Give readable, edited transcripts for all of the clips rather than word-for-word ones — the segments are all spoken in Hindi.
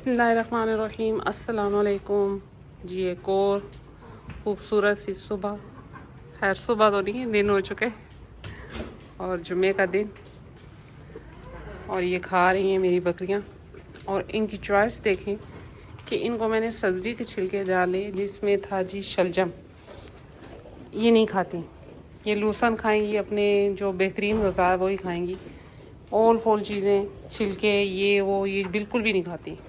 बिस्मिल्लाहिर्रहमानिर्रहीम, अस्सलाम वालेकुम जी। एक और खूबसूरत सी सुबह, खैर सुबह तो नहीं, दिन हो चुके और जुम्मे का दिन। और ये खा रही हैं मेरी बकरियां। और इनकी चॉइस देखें कि इनको मैंने सब्ज़ी के छिलके डाले जिसमें था जी शलजम। ये नहीं खाती, ये लूसन खाएंगी, अपने जो बेहतरीन ग़ज़ा है वही खाएंगी। ओल फोल चीज़ें, छिलके, ये वो, ये बिल्कुल भी नहीं खाती।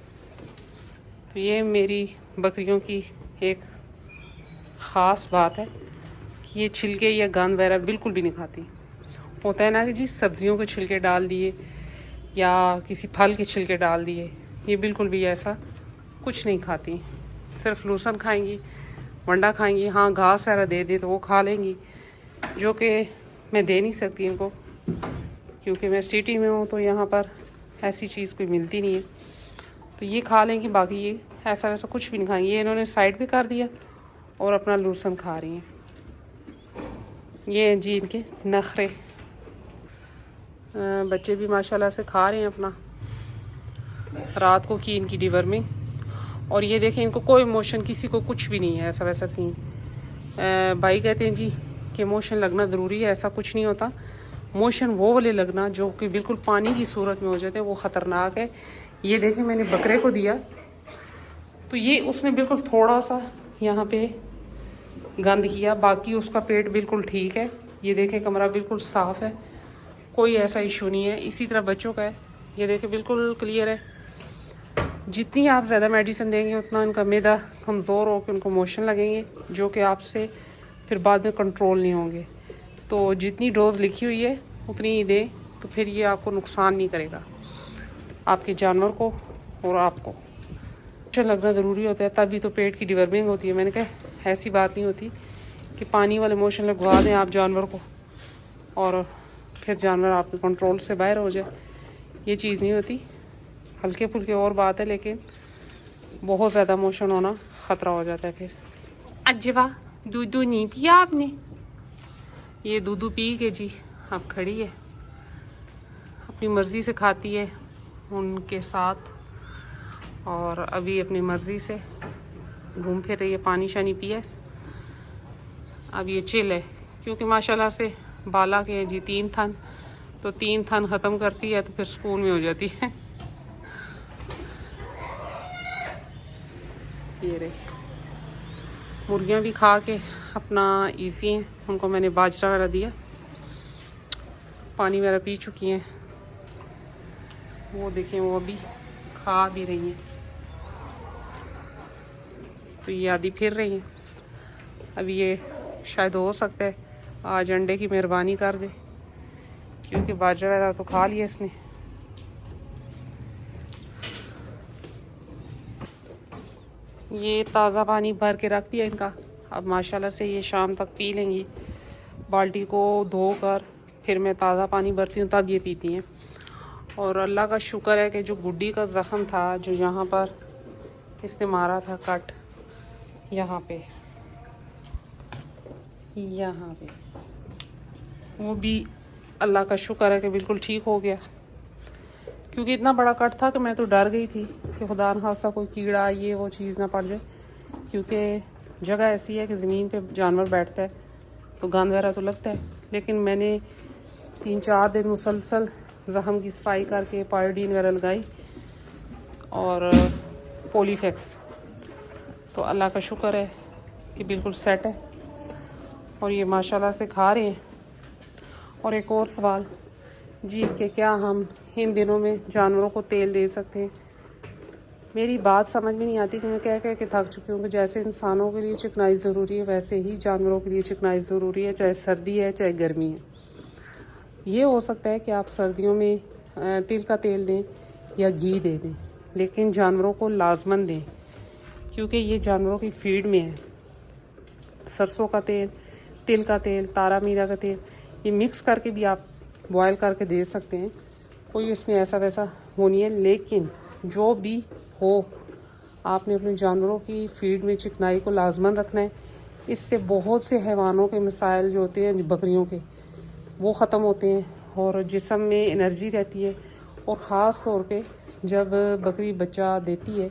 तो ये मेरी बकरियों की एक ख़ास बात है कि ये छिलके या गंद वगैरह बिल्कुल भी नहीं खाती। होता है ना कि जी सब्ज़ियों के छिलके डाल दिए या किसी फल के छिलके डाल दिए, ये बिल्कुल भी ऐसा कुछ नहीं खाती। सिर्फ लूसन खाएंगी, वंडा खाएंगी। हाँ, घास वगैरह दे दे तो वो खा लेंगी, जो कि मैं दे नहीं सकती इनको, क्योंकि मैं सिटी में हूँ तो यहाँ पर ऐसी चीज़ कोई मिलती नहीं है। तो ये खा लेंगी, बाकी ये ऐसा वैसा कुछ भी नहीं खाएंगी। ये इन्होंने साइड भी कर दिया और अपना लूसन खा रही हैं। ये जी इनके नखरे। बच्चे भी माशाल्लाह से खा रहे हैं अपना। रात को की इनकी डिवर्मिंग। और ये देखें, इनको कोई इमोशन, किसी को कुछ भी नहीं है ऐसा वैसा सीन। भाई कहते हैं जी कि मोशन लगना ज़रूरी है, ऐसा कुछ नहीं होता। मोशन वो वाले लगना जो कि बिल्कुल पानी की सूरत में हो जाते हैं, वो ख़तरनाक है। ये देखें, मैंने बकरे को दिया तो ये उसने बिल्कुल थोड़ा सा यहाँ पे गंद किया, बाकी उसका पेट बिल्कुल ठीक है। ये देखें, कमरा बिल्कुल साफ़ है, कोई ऐसा इशू नहीं है। इसी तरह बच्चों का है, ये देखें बिल्कुल क्लियर है। जितनी आप ज़्यादा मेडिसिन देंगे उतना उनका मैदा कमज़ोर हो के उनको मोशन लगेंगे, जो कि आपसे फिर बाद में कंट्रोल नहीं होंगे। तो जितनी डोज़ लिखी हुई है उतनी ही दें, तो फिर ये आपको नुकसान नहीं करेगा, आपके जानवर को और आपको। मोशन लगना ज़रूरी होता है, तभी तो पेट की डिवर्मिंग होती है। मैंने कहा ऐसी बात नहीं होती कि पानी वाले मोशन लगवा दें आप जानवर को और फिर जानवर आपके कंट्रोल से बाहर हो जाए, ये चीज़ नहीं होती। हल्के फुल्के और बात है, लेकिन बहुत ज़्यादा मोशन होना ख़तरा हो जाता है फिर। अज्जवा, दूध नहीं पिया आपने? ये दूध पी के जी अब खड़ी है, अपनी मर्ज़ी से खाती है उनके साथ, और अभी अपनी मर्ज़ी से घूम फिर रही है। पानी शानी पिया, अब ये चिल है, क्योंकि माशाल्लाह से बाला के हैं जी 3 थन, तो 3 थन ख़त्म करती है तो फिर सुकून में हो जाती है। ये रहे मुर्गियाँ भी खा के अपना ईजी हैं। उनको मैंने बाजरा वगैरह दिया, पानी वगैरह पी चुकी हैं। वो देखें, वो अभी खा भी रही हैं, तो ये आधी फिर रही हैं। अभी ये शायद हो सकता है आज अंडे की मेहरबानी कर दे, क्योंकि बाजरा वगैरह तो खा लिया इसने। ये ताज़ा पानी भर के रख दिया इनका, अब माशाल्लाह से ये शाम तक पी लेंगी। बाल्टी को धोकर फिर मैं ताज़ा पानी भरती हूँ, तब ये पीती हैं। और अल्लाह का शुक्र है कि जो गुड्डी का ज़ख़म था, जो यहाँ पर इसने मारा था कट, यहाँ पे वो भी अल्लाह का शुक्र है कि बिल्कुल ठीक हो गया। क्योंकि इतना बड़ा कट था कि मैं तो डर गई थी कि खुदा न खासा कोई कीड़ा ये वो चीज़ ना पड़ जाए, क्योंकि जगह ऐसी है कि ज़मीन पे जानवर बैठता है तो गंद वगैरह तो लगता है। लेकिन मैंने 3-4 दिन मुसलसल ज़ख़म की सफाई करके पायोडीन वगैरह लगाई और पोलीफेक्स, तो अल्लाह का शुक्र है कि बिल्कुल सेट है और ये माशाल्लाह से खा रहे हैं। और एक और सवाल जी कि क्या हम इन दिनों में जानवरों को तेल दे सकते हैं? मेरी बात समझ में नहीं आती कि मैं कह कह के थक चुकी हूँ कि जैसे इंसानों के लिए चिकनाई ज़रूरी है, वैसे ही जानवरों के लिए चिकनाई ज़रूरी है, चाहे सर्दी है चाहे गर्मी है। ये हो सकता है कि आप सर्दियों में तिल का तेल दें या घी दे दें, लेकिन जानवरों को लाजमन दें, क्योंकि ये जानवरों की फीड में है। सरसों का तेल, तिल का तेल, तारा मीरा का तेल, ये मिक्स करके भी आप बॉयल करके दे सकते हैं, कोई इसमें ऐसा वैसा हो नहीं है। लेकिन जो भी हो, आपने अपने जानवरों की फीड में चिकनाई को लाजमन रखना है। इससे बहुत से हैवानों के मसाइल जो होते हैं बकरियों के, वो ख़त्म होते हैं और जिस्म में एनर्जी रहती है और ख़ास तौर पे जब बकरी बच्चा देती है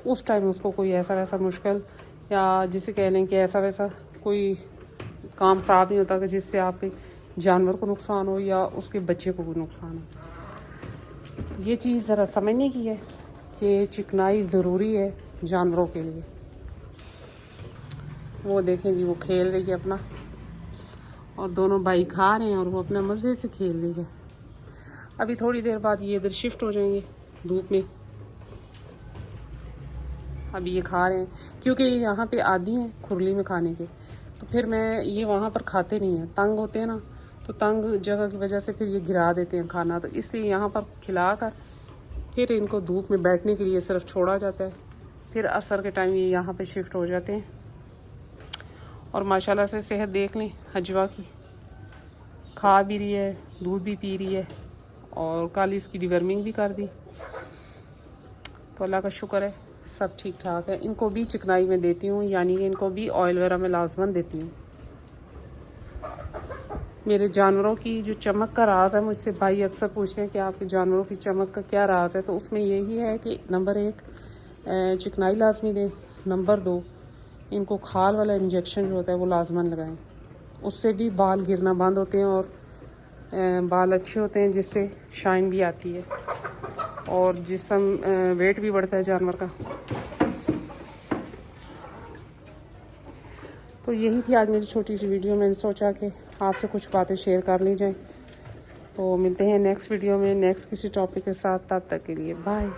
उस टाइम उसको कोई ऐसा वैसा मुश्किल या जिसे कह लें कि ऐसा वैसा कोई काम ख़राब नहीं होता कि जिससे आपके जानवर को नुकसान हो या उसके बच्चे को भी नुकसान हो। ये चीज़ ज़रा समझने की है कि चिकनाई ज़रूरी है जानवरों के लिए। वो देखें जी, वो खेल रही है अपना, और दोनों भाई खा रहे हैं और वो अपने मज़े से खेल रही है। अभी थोड़ी देर बाद ये इधर शिफ्ट हो जाएंगे धूप में। अभी ये खा रहे हैं क्योंकि ये यहाँ पे आदी हैं खुरली में खाने के, तो फिर मैं ये वहाँ पर खाते नहीं हैं, तंग होते हैं ना, तो तंग जगह की वजह से फिर ये गिरा देते हैं खाना, तो इसलिए यहाँ पर खिला कर फिर इनको धूप में बैठने के लिए सिर्फ छोड़ा जाता है। फिर असर के टाइम ये यहाँ पे शिफ्ट हो जाते हैं। और माशाल्लाह से सेहत देख लें हजवा की, खा भी रही है, दूध भी पी रही है, और कल इसकी डिवर्मिंग भी कर दी, तो अल्लाह का शुक्र है सब ठीक ठाक है। इनको भी चिकनाई में देती हूँ, यानी कि इनको भी ऑयल वगैरह में लाजमन देती हूँ। मेरे जानवरों की जो चमक का राज है, मुझसे भाई अक्सर पूछते हैं कि आपके जानवरों की चमक का क्या राज है, तो उसमें यही है कि नंबर 1 चिकनाई लाजमी दें, नंबर 2 इनको खाल वाला इंजेक्शन जो होता है वो लाजमन लगाएं। उससे भी बाल गिरना बंद होते हैं और बाल अच्छे होते हैं, जिससे शाइन भी आती है और जिस्म वेट भी बढ़ता है जानवर का। तो यही थी आज मेरी छोटी सी वीडियो। मैंने सोचा कि आपसे कुछ बातें शेयर कर ली जाएं। तो मिलते हैं नेक्स्ट वीडियो में नेक्स्ट किसी टॉपिक के साथ, तब तक के लिए बाय।